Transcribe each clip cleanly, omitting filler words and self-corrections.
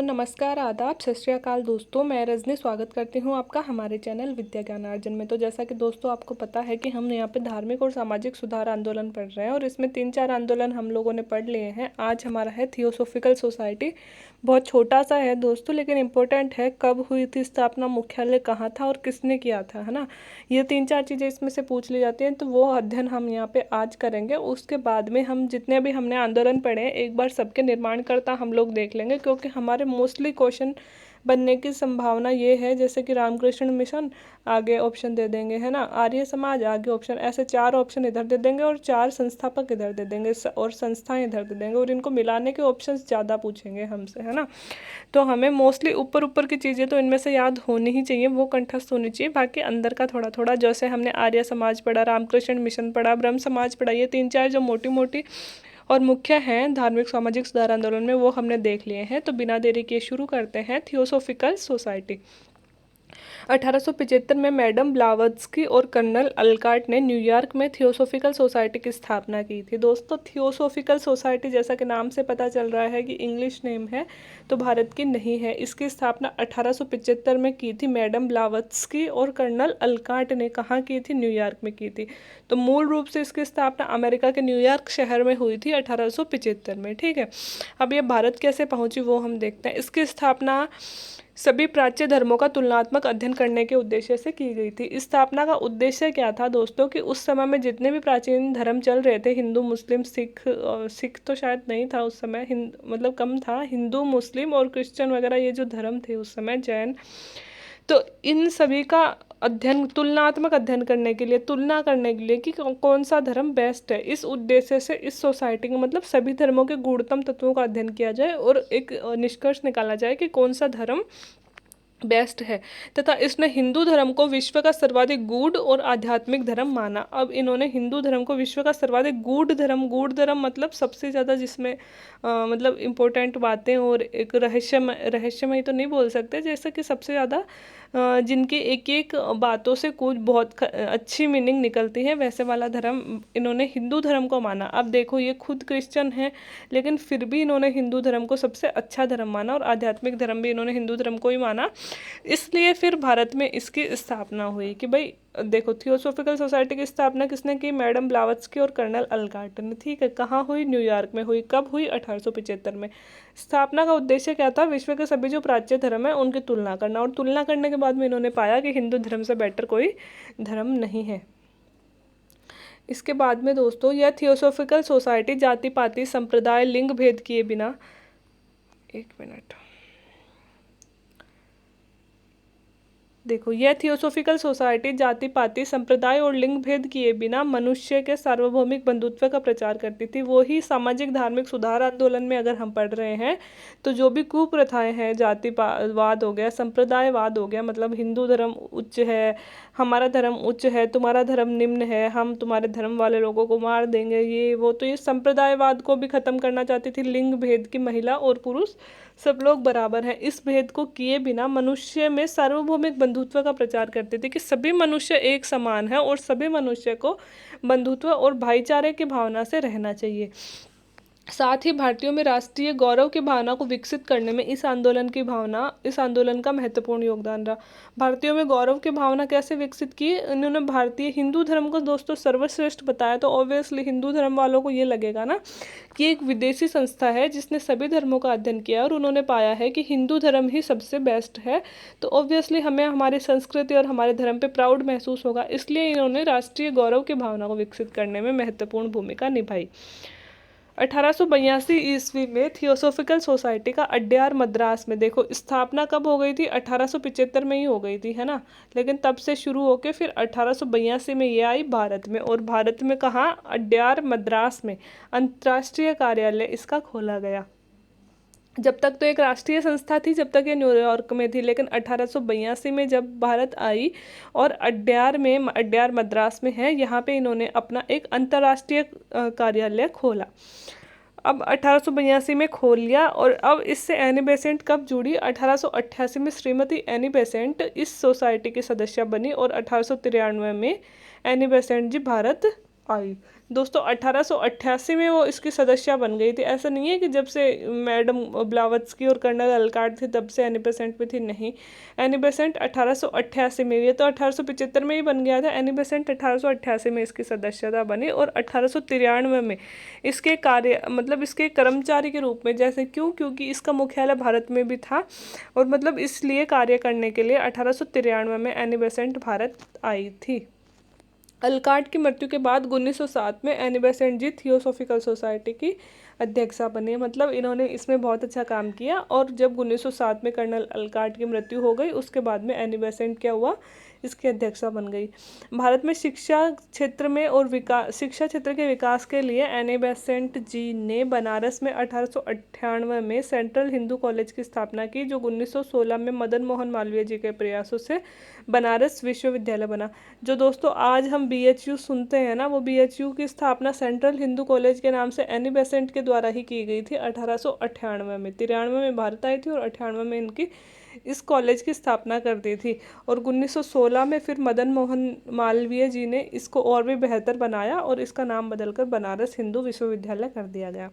नमस्कार, आदाब, सत श्री अकाल दोस्तों। मैं रजनी स्वागत करती हूँ आपका हमारे चैनल विद्या ज्ञानार्जन में। तो जैसा कि दोस्तों आपको पता है कि हम यहाँ पे धार्मिक और सामाजिक सुधार आंदोलन पढ़ रहे हैं और इसमें 3-4 आंदोलन हम लोगों ने पढ़ लिए हैं। आज हमारा है थियोसॉफिकल सोसाइटी। बहुत छोटा सा है दोस्तों, लेकिन इम्पोर्टेंट है। कब हुई थी स्थापना, मुख्यालय कहाँ था और किसने किया था, है ना। ये 3-4 चीज़ें इसमें से पूछ ली जाती हैं, तो वो अध्ययन हम यहाँ पे आज करेंगे। उसके बाद में हम जितने भी हमने आंदोलन पढ़े एक बार सबके निर्माणकर्ता हम लोग देख लेंगे, क्योंकि हमारे मोस्टली क्वेश्चन बनने की संभावना ये है। जैसे कि रामकृष्ण मिशन आगे ऑप्शन दे देंगे, है ना, आर्य समाज आगे ऑप्शन, ऐसे 4 ऑप्शन इधर दे देंगे और 4 संस्थापक इधर दे देंगे और संस्थाएं इधर दे देंगे, और इनको मिलाने के ऑप्शंस ज़्यादा पूछेंगे हमसे, है ना। तो हमें मोस्टली ऊपर ऊपर की चीज़ें तो इनमें से याद होनी ही चाहिए, वो कंठस्थ होनी चाहिए। बाकी अंदर का थोड़ा थोड़ा, जैसे हमने आर्य समाज पढ़ा, रामकृष्ण मिशन पढ़ा, ब्रह्म समाज पढ़ा, ये 3-4 जो मोटी मोटी और मुख्य हैं धार्मिक सामाजिक सुधार आंदोलन में, वो हमने देख लिए हैं। तो बिना देरी किए शुरू करते हैं। थियोसॉफिकल सोसाइटी 1875 में मैडम ब्लावत्स्की और कर्नल अलकाट ने न्यूयॉर्क में थियोसॉफिकल सोसाइटी की स्थापना की थी। दोस्तों, थियोसॉफिकल सोसाइटी जैसा कि नाम से पता चल रहा है कि इंग्लिश नेम है, तो भारत की नहीं है। इसकी स्थापना 1875 में की थी मैडम ब्लावत्स्की और कर्नल अलकाट ने। कहाँ की थी? न्यूयॉर्क में की थी। तो मूल रूप से इसकी स्थापना अमेरिका के न्यूयॉर्क शहर में हुई थी 1875 में। ठीक है, अब ये भारत कैसे पहुंची वो हम देखते हैं। इसकी स्थापना सभी प्राच्य धर्मों का तुलनात्मक अध्ययन करने के उद्देश्य से की गई थी। इस स्थापना का उद्देश्य क्या था दोस्तों, कि उस समय में जितने भी प्राचीन धर्म चल रहे थे, हिंदू मुस्लिम सिख, सिख तो शायद नहीं था उस समय, मतलब कम था, हिंदू मुस्लिम और क्रिश्चियन वगैरह ये जो धर्म थे उस समय, जैन, तो इन सभी का अध्ययन, तुलनात्मक अध्ययन करने के लिए, तुलना करने के लिए कि कौन सा धर्म बेस्ट है, इस उद्देश्य से इस सोसाइटी का मतलब सभी धर्मों के गूढ़तम तत्वों का अध्ययन किया जाए और एक निष्कर्ष निकाला जाए कि कौन सा धर्म बेस्ट है। तथा इसने हिंदू धर्म को विश्व का सर्वाधिक गूढ़ और आध्यात्मिक धर्म माना। अब इन्होंने हिंदू धर्म को विश्व का सर्वाधिक गूढ़ धर्म मतलब सबसे ज़्यादा जिसमें मतलब इम्पोर्टेंट बातें और एक रहस्यमय तो नहीं बोल सकते, जैसे कि सबसे ज़्यादा जिनकी एक एक बातों से कुछ बहुत अच्छी मीनिंग निकलती है, वैसे वाला धर्म इन्होंने हिंदू धर्म को माना। अब देखो, ये खुद क्रिश्चियन है लेकिन फिर भी इन्होंने हिंदू धर्म को सबसे अच्छा धर्म माना और आध्यात्मिक धर्म भी इन्होंने हिंदू धर्म को ही माना। इसलिए फिर भारत में इसकी स्थापना हुई कि भाई देखो, थियोसॉफिकल सोसाइटी की स्थापना किसने की? मैडम ब्लावत्स्की और कर्नल अलकाट ने। ठीक है, कहाँ हुई? न्यूयॉर्क में हुई। कब हुई? 1875 में। स्थापना का उद्देश्य क्या था? विश्व के सभी जो प्राच्य धर्म है उनकी तुलना करना, और तुलना करने के बाद में इन्होंने पाया कि हिंदू धर्म से बेटर कोई धर्म नहीं है। इसके बाद में दोस्तों, यह थियोसॉफिकल सोसाइटी जाति पाति संप्रदाय लिंग भेद किए बिना, एक मिनट देखो, यह थियोसॉफिकल सोसाइटी जाति पाति संप्रदाय और लिंग भेद किए बिना मनुष्य के सार्वभौमिक बंधुत्व का प्रचार करती थी। वो ही सामाजिक धार्मिक सुधार आंदोलन में अगर हम पढ़ रहे हैं तो जो भी कुप्रथाएं हैं, जातिवाद हो गया, संप्रदायवाद हो गया, मतलब हिंदू धर्म उच्च है, हमारा धर्म उच्च है, तुम्हारा धर्म निम्न है, हम तुम्हारे धर्म वाले लोगों को मार देंगे, ये वो, तो ये संप्रदायवाद को भी खत्म करना चाहती थी। लिंग भेद की महिला और पुरुष सब लोग बराबर हैं, इस भेद को किए बिना मनुष्य में सार्वभौमिक बंधुत्व का प्रचार करते थे कि सभी मनुष्य एक समान है और सभी मनुष्य को बंधुत्व और भाईचारे की भावना से रहना चाहिए। साथ ही भारतीयों में राष्ट्रीय गौरव की भावना को विकसित करने में इस आंदोलन का महत्वपूर्ण योगदान रहा। भारतीयों में गौरव की भावना कैसे विकसित की? इन्होंने भारतीय हिंदू धर्म को दोस्तों सर्वश्रेष्ठ बताया। तो ऑब्वियसली हिंदू धर्म वालों को ये लगेगा ना कि एक विदेशी संस्था है जिसने सभी धर्मों का अध्ययन किया और उन्होंने पाया है कि हिंदू धर्म ही सबसे बेस्ट है, तो ऑब्वियसली हमें हमारी संस्कृति और हमारे धर्म पे प्राउड महसूस होगा। इसलिए इन्होंने राष्ट्रीय गौरव की भावना को विकसित करने में महत्वपूर्ण भूमिका निभाई। 1882 ईस्वी में थियोसॉफिकल सोसाइटी का अड्यार मद्रास में, देखो स्थापना कब हो गई थी? 1875 में ही हो गई थी, है ना, लेकिन तब से शुरू होकर फिर 1882 में ये आई भारत में, और भारत में कहाँ? अड्यार मद्रास में अंतर्राष्ट्रीय कार्यालय इसका खोला गया। जब तक तो एक राष्ट्रीय संस्था थी, जब तक ये न्यूयॉर्क में थी, लेकिन 1882 में जब भारत आई और अड्यार मद्रास में है, यहाँ पे इन्होंने अपना एक अंतर्राष्ट्रीय कार्यालय खोला। अब 1882 में खोल लिया, और अब इससे एनी बेसेंट कब जुड़ी? 1888 में श्रीमती एनी बेसेंट इस सोसाइटी की सदस्य बनी और 1893 में एनी बेसेंट जी भारत आई। दोस्तों 1888 में वो इसकी सदस्य बन गई थी। ऐसा नहीं है कि जब से मैडम ब्लावत्स्की और कर्नल अलकाट थे तब से एनी बेसेंट में थी, नहीं। एनी बेसेंट 1888 में, ये तो 1875 में ही बन गया था। एनी बेसेंट 1888 में इसकी सदस्यता बनी और 1893 में इसके कार्य मतलब इसके कर्मचारी के रूप में, जैसे क्यों, क्योंकि इसका मुख्यालय भारत में भी था और मतलब इसलिए कार्य करने के लिए 1893 में एनी बेसेंट भारत आई थी। अलकाट की मृत्यु के बाद 1907 में एनी बेसेंट जी थियोसॉफिकल सोसाइटी की अध्यक्षा बने। मतलब इन्होंने इसमें बहुत अच्छा काम किया। और जब 1907 में कर्नल अलकाट की मृत्यु हो गई उसके बाद में एनी बेसेंट क्या हुआ, इसकी अध्यक्षा बन गई। भारत में शिक्षा क्षेत्र में और शिक्षा क्षेत्र के विकास के लिए एनी बेसेंट जी ने बनारस में 1898 में सेंट्रल हिंदू कॉलेज की स्थापना की, जो 1916 में मदन मोहन मालवीय जी के प्रयासों से बनारस विश्वविद्यालय बना। जो दोस्तों आज हम BHU सुनते हैं ना, वो BHU की स्थापना सेंट्रल हिंदू कॉलेज के नाम से एनी बेसेंट के द्वारा ही की गई थी 1898 में। 93 में भारत आई थी और 98 में इनकी इस कॉलेज की स्थापना कर दी थी। और 1916 में फिर मदन मोहन मालवीय जी ने इसको और भी बेहतर बनाया और इसका नाम बदलकर बनारस हिंदू विश्वविद्यालय कर दिया गया।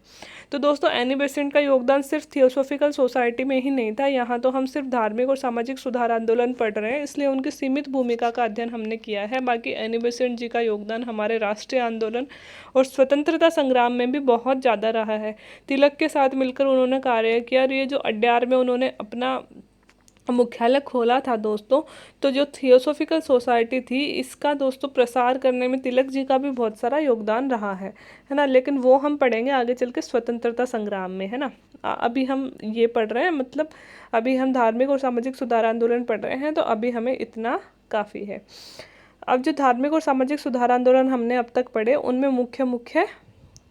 तो दोस्तों एनी बेसेंट का योगदान सिर्फ थियोसॉफिकल सोसाइटी में ही नहीं था। यहाँ तो हम सिर्फ धार्मिक और सामाजिक सुधार आंदोलन पढ़ रहे हैं, इसलिए उनकी सीमित भूमिका का अध्ययन हमने किया है। बाकी एनी बेसेंट जी का योगदान हमारे राष्ट्रीय आंदोलन और स्वतंत्रता संग्राम में भी बहुत ज़्यादा रहा है। तिलक के साथ मिलकर उन्होंने कार्य किया और ये जो अड्यार में उन्होंने अपना मुख्यालय खोला था दोस्तों, तो जो थियोसॉफिकल सोसाइटी थी इसका दोस्तों प्रसार करने में तिलक जी का भी बहुत सारा योगदान रहा है ना। लेकिन वो हम पढ़ेंगे आगे चल के स्वतंत्रता संग्राम में, है ना। अभी हम ये पढ़ रहे हैं, मतलब अभी हम धार्मिक और सामाजिक सुधार आंदोलन पढ़ रहे हैं, तो अभी हमें इतना काफ़ी है। अब जो धार्मिक और सामाजिक सुधार आंदोलन हमने अब तक पढ़े उनमें मुख्य मुख्य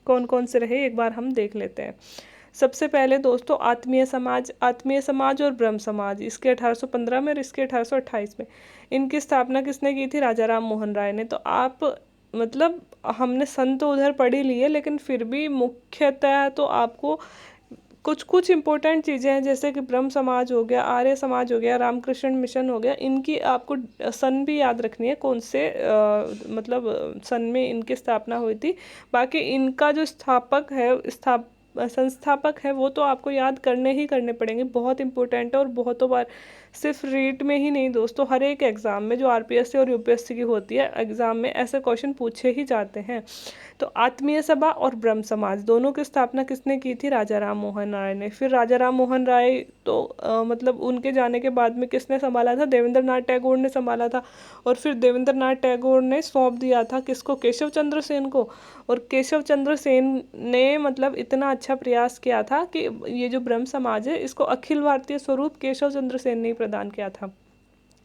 कौन कौन से रहे एक बार हम देख लेते हैं। सबसे पहले दोस्तों आत्मीय समाज और ब्रह्म समाज, इसके 1815 में और इसके 1828 में। इनकी स्थापना किसने की थी? राजा राम मोहन राय ने। तो आप मतलब हमने संत तो उधर पढ़ ही लिए, लेकिन फिर भी मुख्यतः तो आपको कुछ कुछ इम्पोर्टेंट चीज़ें हैं, जैसे कि ब्रह्म समाज हो गया, आर्य समाज हो गया, रामकृष्ण मिशन हो गया, इनकी आपको सन भी याद रखनी है, कौन से मतलब सन में इनकी स्थापना हुई थी। बाकी इनका जो संस्थापक है वो तो आपको याद करने ही करने पड़ेंगे, बहुत इंपॉर्टेंट है। और बहुतों बार सिर्फ रीट में ही नहीं दोस्तों, हर एक एग्ज़ाम में जो RPSC और UPSC की होती है एग्ज़ाम में ऐसे क्वेश्चन पूछे ही जाते हैं। तो आत्मीय सभा और ब्रह्म समाज दोनों की स्थापना किसने की थी? राजा राम मोहन राय ने। फिर राजा राम मोहन राय तो मतलब उनके जाने के बाद में किसने संभाला था? देवेंद्र नाथ टैगोर ने संभाला था। और फिर देवेंद्र नाथ टैगोर ने सौंप दिया था किसको? केशव चंद्र सेन को। और केशव चंद्र सेन ने मतलब इतना अच्छा प्रयास किया था कि ये जो ब्रह्म समाज है इसको अखिल भारतीय स्वरूप केशव चंद्र सेन ने प्रदान किया था।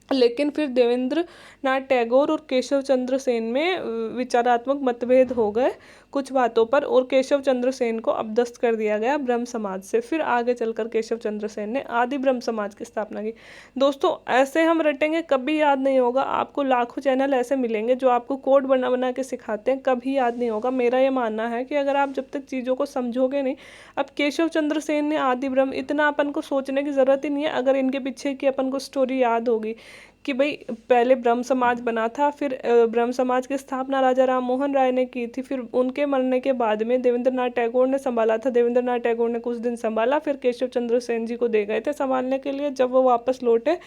लेकिन फिर देवेंद्र नाथ टैगोर और केशव चंद्र सेन में विचारात्मक मतभेद हो गए कुछ बातों पर, और केशव चंद्र सेन को अपदस्थ कर दिया गया ब्रह्म समाज से। फिर आगे चलकर केशव चंद्र सेन ने आदि ब्रह्म समाज की स्थापना की। दोस्तों ऐसे हम रटेंगे कभी याद नहीं होगा, आपको लाखों चैनल ऐसे मिलेंगे जो आपको कोड बना बना के सिखाते हैं, कभी याद नहीं होगा। मेरा ये मानना है कि अगर आप जब तक चीज़ों को समझोगे नहीं, अब केशव चंद्र सेन ने आदि ब्रह्म, इतना अपन को सोचने की ज़रूरत ही नहीं है अगर इनके पीछे की अपन को स्टोरी याद होगी कि भाई पहले ब्रह्म समाज बना था, फिर ब्रह्म समाज की स्थापना राजा राम मोहन राय ने की थी, फिर उनके मरने के बाद में देवेंद्र नाथ टैगोर ने संभाला था। देवेंद्र नाथ टैगोर ने कुछ दिन संभाला, फिर केशव चंद्र सेन जी को दे गए थे संभालने के लिए। जब वो वापस लौटे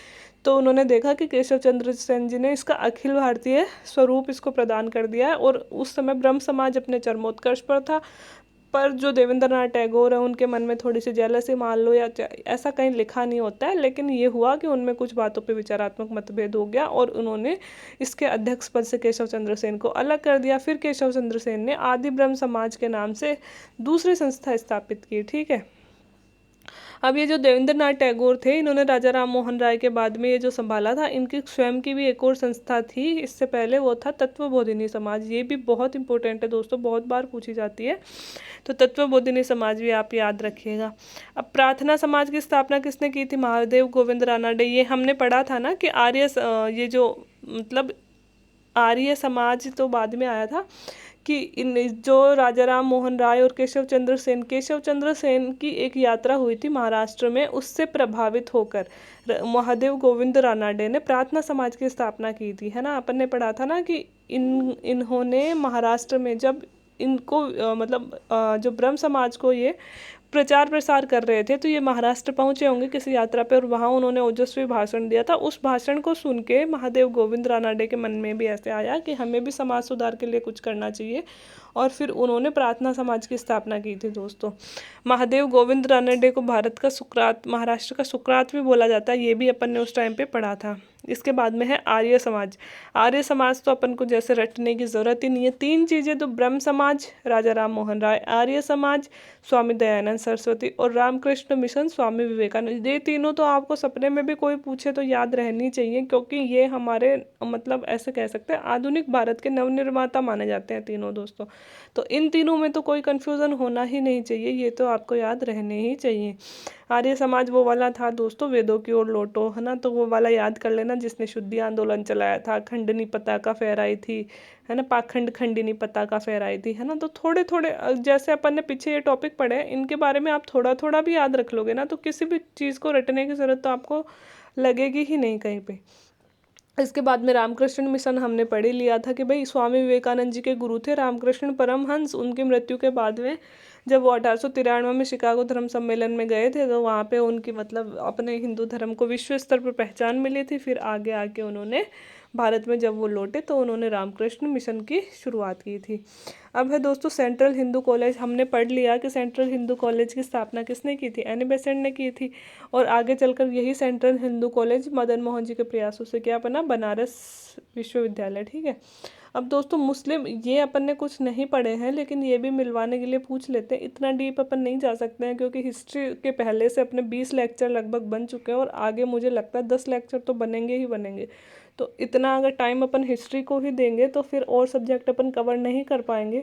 तो उन्होंने देखा कि केशव चंद्र सेन जी ने इसका अखिल भारतीय स्वरूप इसको प्रदान कर दिया है। और उस समय ब्रह्म समाज अपने चरमोत्कर्ष पर था, पर जो देवेंद्र नाथ टैगोर है उनके मन में थोड़ी सी जेलसी मान लो, या ऐसा कहीं लिखा नहीं होता है, लेकिन ये हुआ कि उनमें कुछ बातों पे विचारात्मक मतभेद हो गया और उन्होंने इसके अध्यक्ष पद से केशव चंद्र सेन को अलग कर दिया। फिर केशव चंद्र सेन ने आदि ब्रह्म समाज के नाम से दूसरी संस्था स्थापित की। ठीक है। अब ये जो देवेंद्र नाथ टैगोर थे, इन्होंने राजा राम मोहन राय के बाद में ये जो संभाला था, इनकी स्वयं की भी एक और संस्था थी इससे पहले, वो था तत्वबोधिनी समाज। ये भी बहुत इंपॉर्टेंट है दोस्तों, बहुत बार पूछी जाती है, तो तत्वबोधिनी समाज भी आप याद रखिएगा। अब प्रार्थना समाज की स्थापना किसने की थी? महादेव गोविंद रानडे। ये हमने पढ़ा था ना कि ये जो मतलब आर्य समाज तो बाद में आया था, कि इन जो राजा राम मोहन राय और केशव चंद्र सेन की एक यात्रा हुई थी महाराष्ट्र में, उससे प्रभावित होकर महादेव गोविंद रानाडे ने प्रार्थना समाज की स्थापना की थी, है ना। अपन ने पढ़ा था ना कि इन्होंने महाराष्ट्र में जब इनको जो ब्रह्म समाज को ये प्रचार प्रसार कर रहे थे, तो ये महाराष्ट्र पहुंचे होंगे किसी यात्रा पे, और वहाँ उन्होंने ओजस्वी भाषण दिया था। उस भाषण को सुन के महादेव गोविंद रानाडे के मन में भी ऐसे आया कि हमें भी समाज सुधार के लिए कुछ करना चाहिए, और फिर उन्होंने प्रार्थना समाज की स्थापना की थी दोस्तों। महादेव गोविंद रानडे को भारत का सुकरात, महाराष्ट्र का सुकरात भी बोला जाता है, ये भी अपन ने उस टाइम पे पढ़ा था। इसके बाद में है आर्य समाज। आर्य समाज तो अपन को जैसे रटने की ज़रूरत ही नहीं है, तीन चीज़ें तो ब्रह्म समाज राजा राम मोहन राय, आर्य समाज स्वामी दयानंद सरस्वती, और रामकृष्ण मिशन स्वामी विवेकानंद। ये तीनों तो आपको सपने में भी कोई पूछे तो याद रहनी चाहिए, क्योंकि ये हमारे ऐसे कह सकते हैं आधुनिक भारत के नवनिर्माता माने जाते हैं तीनों दोस्तों। तो इन तीनों में तो कोई कन्फ्यूज़न होना ही नहीं चाहिए, ये तो आपको याद रहने ही चाहिए। आर्य समाज वो वाला था दोस्तों, वेदों की ओर लौटो, है ना, तो वो वाला याद कर लेना जिसने शुद्धि आंदोलन चलाया था, खंडनी पताका फहराई थी, है ना, पाखंड खंडिनी पताका फहराई थी, है ना। तो थोड़े थोड़े जैसे अपन ने पीछे ये टॉपिक पढ़े हैं, इनके बारे में आप थोड़ा थोड़ा भी याद रख लोगे ना, तो किसी भी चीज़ को रटने की ज़रूरत तो आपको लगेगी ही नहीं कहीं पे। इसके बाद में रामकृष्ण मिशन हमने पढ़ ही लिया था कि भाई स्वामी विवेकानंद जी के गुरु थे रामकृष्ण परमहंस। उनकी मृत्यु के बाद में जब वो 1893 में शिकागो धर्म सम्मेलन में गए थे, तो वहाँ पे उनकी अपने हिंदू धर्म को विश्व स्तर पर पहचान मिली थी। फिर आगे आके उन्होंने भारत में जब वो लौटे तो उन्होंने रामकृष्ण मिशन की शुरुआत की थी। अब है दोस्तों सेंट्रल हिंदू कॉलेज। हमने पढ़ लिया कि सेंट्रल हिंदू कॉलेज की स्थापना किसने की थी, एनी बेसेंट ने की थी, और आगे चलकर यही सेंट्रल हिंदू कॉलेज मदन मोहन जी के प्रयासों से क्या बना, बनारस विश्वविद्यालय। ठीक है। अब दोस्तों मुस्लिम, ये अपन ने कुछ नहीं पढ़े हैं, लेकिन ये भी मिलवाने के लिए पूछ लेते हैं। इतना डीप अपन नहीं जा सकते हैं, क्योंकि हिस्ट्री के पहले से अपने 20 लेक्चर लगभग बन चुके हैं, और आगे मुझे लगता है 10 लेक्चर तो बनेंगे ही बनेंगे। तो इतना अगर टाइम अपन हिस्ट्री को ही देंगे तो फिर और सब्जेक्ट अपन कवर नहीं कर पाएंगे।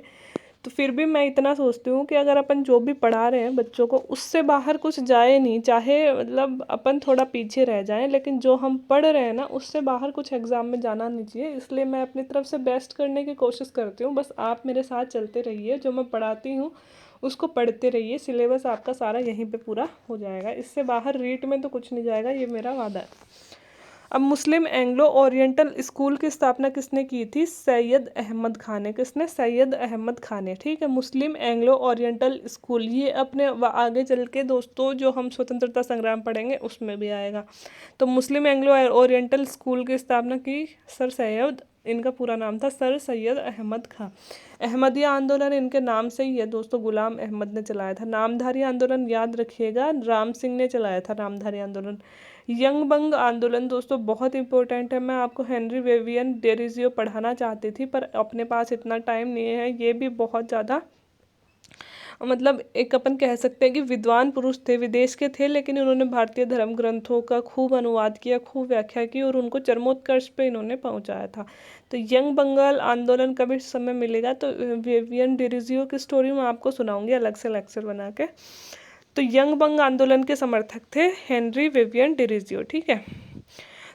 तो फिर भी मैं इतना सोचती हूँ कि अगर अपन जो भी पढ़ा रहे हैं बच्चों को, उससे बाहर कुछ जाए नहीं, चाहे अपन थोड़ा पीछे रह जाएं, लेकिन जो हम पढ़ रहे हैं ना उससे बाहर कुछ एग्ज़ाम में जाना नहीं चाहिए। इसलिए मैं अपनी तरफ से बेस्ट करने की कोशिश करती हूँ। बस आप मेरे साथ चलते रहिए, जो मैं पढ़ाती हूँ उसको पढ़ते रहिए, सिलेबस आपका सारा यहीं पे पूरा हो जाएगा। इससे बाहर रीट में तो कुछ नहीं जाएगा, ये मेरा वादा है। अब मुस्लिम एंग्लो ओरिएंटल स्कूल की स्थापना किसने की थी, सैयद अहमद खान ने। किसने, सैयद अहमद खान ने। ठीक है। मुस्लिम एंग्लो ओरिएंटल स्कूल, ये अपने आगे चल के दोस्तों जो हम स्वतंत्रता संग्राम पढ़ेंगे उसमें भी आएगा। तो मुस्लिम एंग्लो ओरिएंटल स्कूल की स्थापना की सर सैयद, इनका पूरा नाम था सर सैयद अहमद खान। अहमदिया आंदोलन इनके नाम से ही है दोस्तों, गुलाम अहमद ने चलाया था। नामधारी आंदोलन याद रखिएगा, राम सिंह ने चलाया था नामधारी आंदोलन। यंग बंग आंदोलन दोस्तों बहुत इंपॉर्टेंट है। मैं आपको हेनरी विवियन डेरिजियो पढ़ाना चाहती थी, पर अपने पास इतना टाइम नहीं है। ये भी बहुत ज़्यादा एक अपन कह सकते हैं कि विद्वान पुरुष थे, विदेश के थे, लेकिन उन्होंने भारतीय धर्म ग्रंथों का खूब अनुवाद किया, खूब व्याख्या की, और उनको चरमोत्कर्ष पे इन्होंने पहुंचाया था। तो यंग बंगाल आंदोलन का भी समय मिलेगा तो विवियन डेरिजियो की स्टोरी मैं आपको सुनाऊंगी अलग से लेक्चर बना के। तो यंग बंग आंदोलन के समर्थक थे हेनरी विवियन डेरिजियो। ठीक है।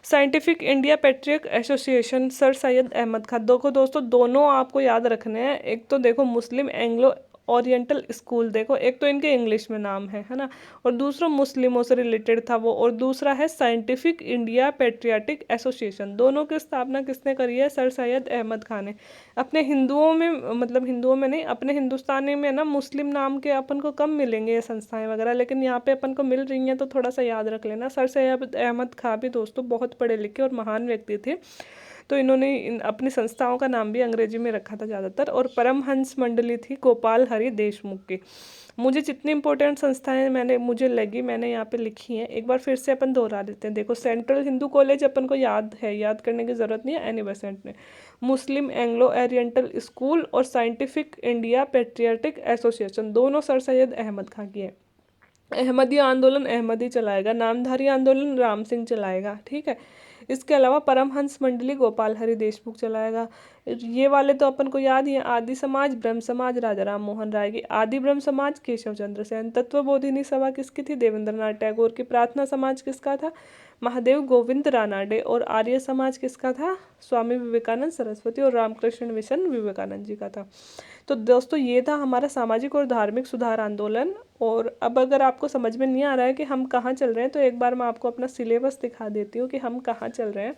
Scientific India patriot association, sir Sayyid Ahmad Khan. देखो दोस्तों, दोनों आपको याद रखने हैं। एक तो देखो मुस्लिम एंग्लो ओरिएंटल स्कूल, देखो एक तो इनके इंग्लिश में नाम है ना, और दूसरा मुस्लिमों से रिलेटेड था वो, और दूसरा है साइंटिफिक इंडिया पैट्रियाटिक एसोसिएशन। दोनों की स्थापना किसने करी है, सर सैयद अहमद खान ने। अपने हिंदुओं में हिंदुओं में नहीं, अपने हिंदुस्तानी में ना मुस्लिम नाम के अपन को कम मिलेंगे ये संस्थाएं वगैरह, लेकिन यहाँ पे अपन को मिल रही हैं, तो थोड़ा सा याद रख लेना। सर सैयद अहमद खान भी दोस्तों बहुत पढ़े लिखे और महान व्यक्ति थे, तो इन्होंने अपनी संस्थाओं का नाम भी अंग्रेजी में रखा था ज़्यादातर। और परमहंस मंडली थी गोपाल हरि देशमुख की। मुझे जितनी इंपॉर्टेंट संस्थाएं मुझे लगी, मैंने यहाँ पे लिखी हैं, एक बार फिर से अपन दोहरा देते हैं। देखो सेंट्रल हिंदू कॉलेज अपन को याद है, याद करने की ज़रूरत नहीं है, एनी बेसेंट ने। मुस्लिम एंग्लो ओरिएंटल स्कूल और साइंटिफिक इंडिया पैट्रियाटिक एसोसिएशन, दोनों सर सैयद अहमद खान की है। अहमदी आंदोलन अहमदी चलाएगा, नामधारी आंदोलन राम सिंह चलाएगा। ठीक है। इसके अलावा परमहंस मंडली गोपाल हरि देशमुख चलाएगा। ये वाले तो अपन को याद ही है, आदि समाज ब्रह्म समाज राजा राम मोहन राय की, आदि ब्रह्म समाज केशव चंद्र सेन, तत्वबोधिनी सभा किसकी थी, देवेंद्रनाथ टैगोर की, प्रार्थना समाज किसका था, महादेव गोविंद रानाडे, और आर्य समाज किसका था, स्वामी विवेकानंद सरस्वती और रामकृष्ण मिशन विवेकानंद जी का था। तो दोस्तों ये था हमारा सामाजिक और धार्मिक सुधार आंदोलन। और अब अगर आपको समझ में नहीं आ रहा है कि हम कहाँ चल रहे हैं, तो एक बार मैं आपको अपना सिलेबस दिखा देती हूँ कि हम कहाँ चल रहे हैं।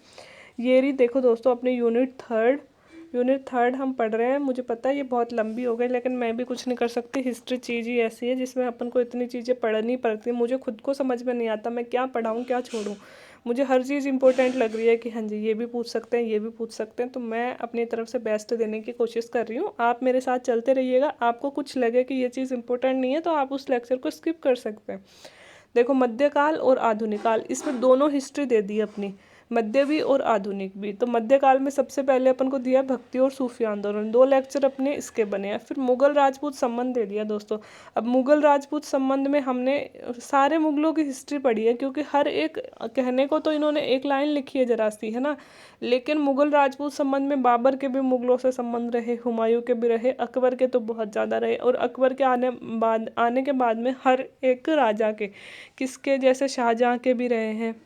ये रही देखो दोस्तों अपने यूनिट थर्ड हम पढ़ रहे हैं। मुझे पता है ये बहुत लंबी हो गई, लेकिन मैं भी कुछ नहीं कर सकती, हिस्ट्री चीज़ ही ऐसी है जिसमें अपन को इतनी चीज़ें पढ़नी पड़ती है। मुझे खुद को समझ में नहीं आता मैं क्या पढ़ाऊँ क्या छोड़ूँ। मुझे हर चीज़ इंपॉर्टेंट लग रही है कि हाँ जी ये भी पूछ सकते हैं, ये भी पूछ सकते हैं, तो मैं अपनी तरफ से बेस्ट देने की कोशिश कर रही हूँ। आप मेरे साथ चलते रहिएगा। आपको कुछ लगे कि ये चीज़ इंपॉर्टेंट नहीं है तो आप उस लेक्चर को स्किप कर सकते हैं। देखो मध्यकाल और आधुनिक काल, इसमें दोनों हिस्ट्री दे दी अपनी, मध्य भी और आधुनिक भी। तो मध्यकाल में सबसे पहले अपन को दिया भक्ति और सूफी आंदोलन, 2 लेक्चर अपने इसके बने हैं। फिर मुगल राजपूत संबंध दे दिया दोस्तों। अब मुगल राजपूत संबंध में हमने सारे मुगलों की हिस्ट्री पढ़ी है, क्योंकि हर एक कहने को तो इन्होंने एक लाइन लिखी है जरा सी, है ना, लेकिन मुगल राजपूत संबंध में बाबर के भी मुगलों से संबंध रहे, हुमायूं के भी रहे, अकबर के तो बहुत ज़्यादा रहे, और अकबर के आने के बाद में हर एक राजा के, किसके, जैसे शाहजहाँ के भी रहे हैं,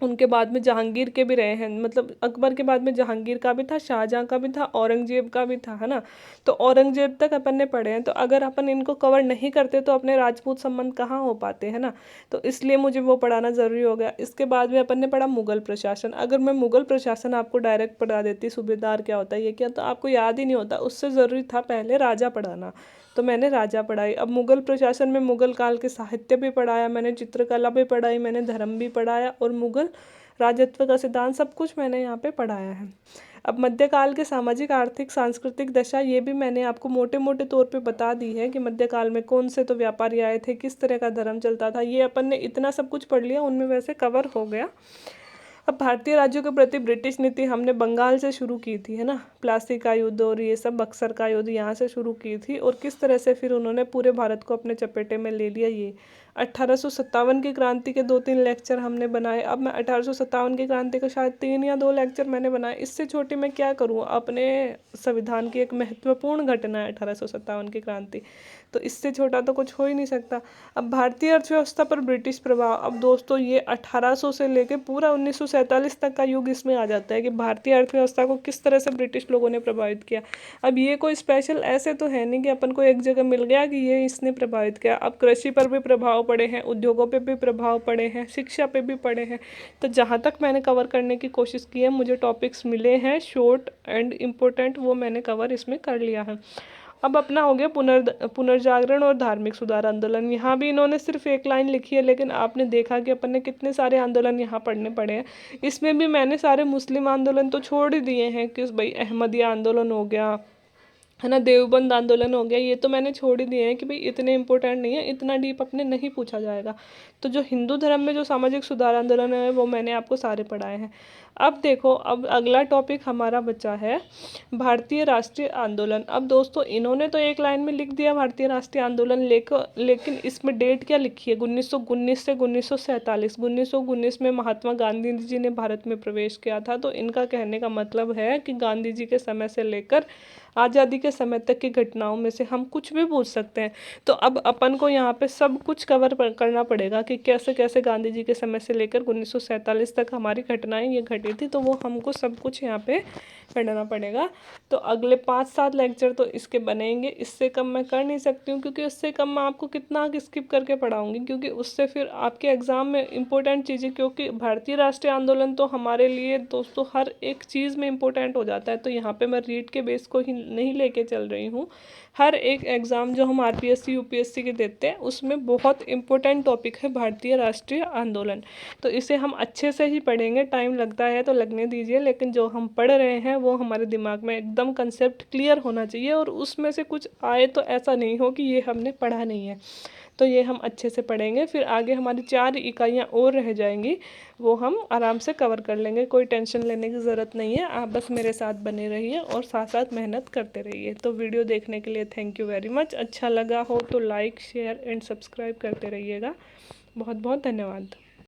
उनके बाद में जहांगीर के भी रहे हैं, मतलब अकबर के बाद में जहांगीर का भी था, शाहजहाँ का भी था, औरंगजेब का भी था, है ना। तो औरंगजेब तक अपन ने पढ़े हैं। तो अगर अपन इनको कवर नहीं करते तो अपने राजपूत संबंध कहाँ हो पाते, है ना। तो इसलिए मुझे वो पढ़ाना ज़रूरी हो गया। इसके बाद में अपन ने पढ़ा मुगल प्रशासन। अगर मैं मुगल प्रशासन आपको डायरेक्ट पढ़ा देती, सूबेदार क्या होता है ये क्या, तो आपको याद ही नहीं होता। उससे ज़रूरी था पहले राजा पढ़ाना, तो मैंने राजा पढ़ाई। अब मुगल प्रशासन में मुगल काल के साहित्य भी पढ़ाया मैंने, चित्रकला भी पढ़ाई मैंने, धर्म भी पढ़ाया, और मुगल राजत्व का सिद्धांत, सब कुछ मैंने यहाँ पे पढ़ाया है। अब मध्यकाल के सामाजिक आर्थिक सांस्कृतिक दशा, ये भी मैंने आपको मोटे मोटे तौर पे बता दी है कि मध्यकाल में कौन से तो व्यापारी आए थे, किस तरह का धर्म चलता था, ये अपन ने इतना सब कुछ पढ़ लिया, उनमें वैसे कवर हो गया। अब भारतीय राज्यों के प्रति ब्रिटिश नीति हमने बंगाल से शुरू की थी, है ना, प्लासी का युद्ध और ये सब, बक्सर का युद्ध यहाँ से शुरू की थी, और किस तरह से फिर उन्होंने पूरे भारत को अपने चपेटे में ले लिया। ये 1857 की क्रांति के 2-3 लेक्चर हमने बनाए। अब मैं 1857 की क्रांति का शायद 3 या 2 लेक्चर मैंने बनाए, इससे छोटी मैं क्या करूँ। अपने संविधान की एक महत्वपूर्ण घटना है 1857 की क्रांति, तो इससे छोटा तो कुछ हो ही नहीं सकता। अब भारतीय अर्थव्यवस्था पर ब्रिटिश प्रभाव, अब दोस्तों ये 1800 से लेके पूरा 1947 तक का युग इसमें आ जाता है कि भारतीय अर्थव्यवस्था को किस तरह से ब्रिटिश लोगों ने प्रभावित किया। अब ये कोई स्पेशल ऐसे तो है नहीं कि अपन को एक जगह मिल गया कि ये इसने प्रभावित किया। अब कृषि पर भी प्रभाव पड़े हैं, उद्योगों पर भी प्रभाव पड़े हैं, शिक्षा पे भी पड़े हैं। तो जहाँ तक मैंने कवर करने की कोशिश की है, मुझे टॉपिक्स मिले हैं शॉर्ट एंड इम्पोर्टेंट, वो मैंने कवर इसमें कर लिया है। अब अपना हो गया पुनर्जागरण और धार्मिक सुधार आंदोलन। यहाँ भी इन्होंने सिर्फ एक लाइन लिखी है, लेकिन आपने देखा कि अपन ने कितने सारे आंदोलन यहाँ पढ़ने पड़े हैं। इसमें भी मैंने सारे मुस्लिम आंदोलन तो छोड़ ही दिए हैं कि भाई अहमदिया आंदोलन हो गया, है ना, देवबंद आंदोलन हो गया, ये तो मैंने छोड़ ही दिए हैं कि भाई इतने इंपॉर्टेंट नहीं है, इतना डीप अपने नहीं पूछा जाएगा। तो जो हिंदू धर्म में जो सामाजिक सुधार आंदोलन है वो मैंने आपको सारे पढ़ाए हैं। अब देखो, अब अगला टॉपिक हमारा बचा है भारतीय राष्ट्रीय आंदोलन। अब दोस्तों इन्होंने तो एक लाइन में लिख दिया भारतीय राष्ट्रीय आंदोलन, लेकिन इसमें डेट क्या लिखी है, 1919 से 1947। 1919 में महात्मा गांधी जी ने भारत में प्रवेश किया था। तो इनका कहने का मतलब है कि गांधी जी के समय से लेकर आज़ादी के समय तक की घटनाओं में से हम कुछ भी पूछ सकते हैं। तो अब अपन को यहाँ पे सब कुछ कवर करना पड़ेगा कि कैसे कैसे गांधी जी के समय से लेकर 1947 तक हमारी घटनाएं ये घटी थी, तो वो हमको सब कुछ यहाँ पे पढ़ना पड़ेगा। तो अगले 5-7 लेक्चर तो इसके बनेंगे, इससे कम मैं कर नहीं सकती हूँ, क्योंकि उससे कम मैं आपको कितना स्किप करके पढ़ाऊँगी, क्योंकि उससे फिर आपके एग्ज़ाम में इंपॉर्टेंट चीज़ें, क्योंकि भारतीय राष्ट्रीय आंदोलन तो हमारे लिए दोस्तों हर एक चीज़ में इंपॉर्टेंट हो जाता है। तो यहाँ पे मैं रीड के बेस को ही नहीं लेके चल रही हूँ। हर एक एग्ज़ाम जो हम आरपीएससी यूपीएससी के देते हैं उसमें बहुत इंपॉर्टेंट टॉपिक है भारतीय राष्ट्रीय आंदोलन। तो इसे हम अच्छे से ही पढ़ेंगे, टाइम लगता है तो लगने दीजिए, लेकिन जो हम पढ़ रहे हैं वो हमारे दिमाग में एकदम कंसेप्ट क्लियर होना चाहिए, और उसमें से कुछ आए तो ऐसा नहीं हो कि ये हमने पढ़ा नहीं है। तो ये हम अच्छे से पढ़ेंगे। फिर आगे हमारी 4 इकाइयाँ और रह जाएंगी, वो हम आराम से कवर कर लेंगे, कोई टेंशन लेने की ज़रूरत नहीं है। आप बस मेरे साथ बने रहिए और साथ साथ मेहनत करते रहिए। तो वीडियो देखने के लिए थैंक यू वेरी मच। अच्छा लगा हो तो लाइक शेयर एंड सब्सक्राइब करते रहिएगा। बहुत बहुत धन्यवाद।